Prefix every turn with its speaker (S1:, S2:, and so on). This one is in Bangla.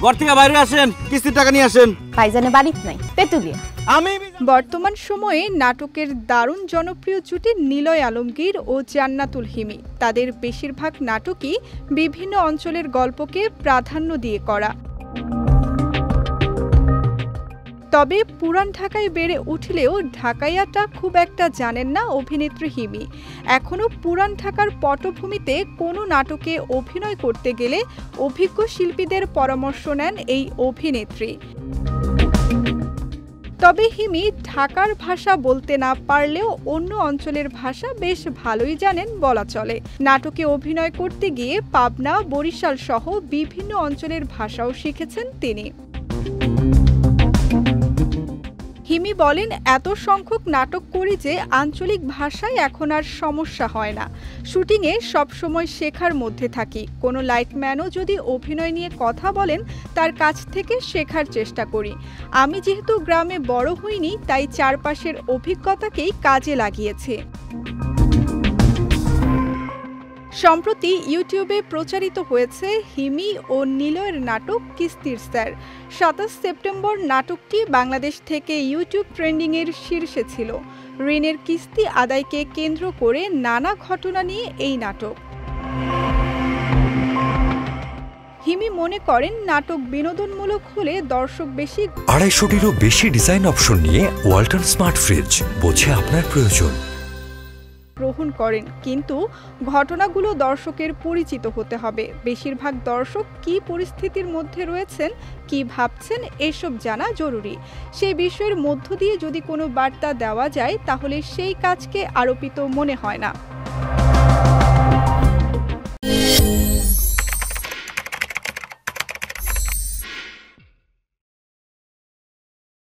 S1: ঘর থেকে বাইরে আসেন, কিস্তির টাকা নিয়ে আসেন।
S2: ভাইজানে বাড়িতে নাই, তেতুলিয়া।
S3: বর্তমান সময়ে নাটকের দারুণ জনপ্রিয় জুটি নিলয় আলমগীর ও জান্নাতুল হিমি। তাদের বেশিরভাগ নাটকই বিভিন্ন অঞ্চলের গল্পকে প্রাধান্য দিয়ে করা। তবে পুরান ঢাকায় বেড়ে উঠলেও ঢাকাইয়াটা খুব একটা জানেন না অভিনেত্রী হিমি। এখনও পুরান ঢাকার পটভূমিতে কোনো নাটকে অভিনয় করতে গেলে অভিজ্ঞ শিল্পীদের পরামর্শ নেন এই অভিনেত্রী। তবে হিমি ঢাকার ভাষা বলতে না পারলেও অন্য অঞ্চলের ভাষা বেশ ভালোই জানেন বলা চলে। নাটকে অভিনয় করতে গিয়ে পাবনা, বরিশাল সহ বিভিন্ন অঞ্চলের ভাষাও শিখেছেন তিনি। হিমি বলেন, এত সংখ্যক নাটক করি যে আঞ্চলিক ভাষায় এখন আর সমস্যা হয় না। শুটিংয়ে সবসময় শেখার মধ্যে থাকি। কোনো লাইটম্যানও যদি অভিনয় নিয়ে কথা বলেন, তার কাছ থেকে শেখার চেষ্টা করি। আমি যেহেতু গ্রামে বড় হইনি, তাই চারপাশের অভিজ্ঞতাকেই কাজে লাগিয়েছি। সম্প্রতি ইউটিউবে প্রচারিত হয়েছে হিমি ও নিলয়ের নাটক কিস্তির স্যার। ২৭ সেপ্টেম্বর নাটকটি বাংলাদেশ থেকে ইউটিউব ট্রেন্ডিংয়ের শীর্ষে ছিল। ঋণের কিস্তি আদায়কে কেন্দ্র করে নানা ঘটনা নিয়ে এই নাটক। হিমি মনে করেন, নাটক বিনোদনমূলক হলে দর্শক বেশি
S4: ২৫০টিরও বেশি ডিজাইন অপশন নিয়ে ওয়ালটন স্মার্ট ফ্রিজ, বোঝে আপনার প্রয়োজন।
S3: গ্রহণ করেন, কিন্তু ঘটনাগুলো দর্শকের পরিচিত হতে হবে। বেশিরভাগ দর্শক কী পরিস্থিতির মধ্যে রয়েছেন, কি ভাবছেন, এসব জানা জরুরি। সেই বিষয়ের মধ্য দিয়ে যদি কোনো বার্তা দেওয়া যায়, তাহলে সেই কাজকে আরোপিত মনে হয় না।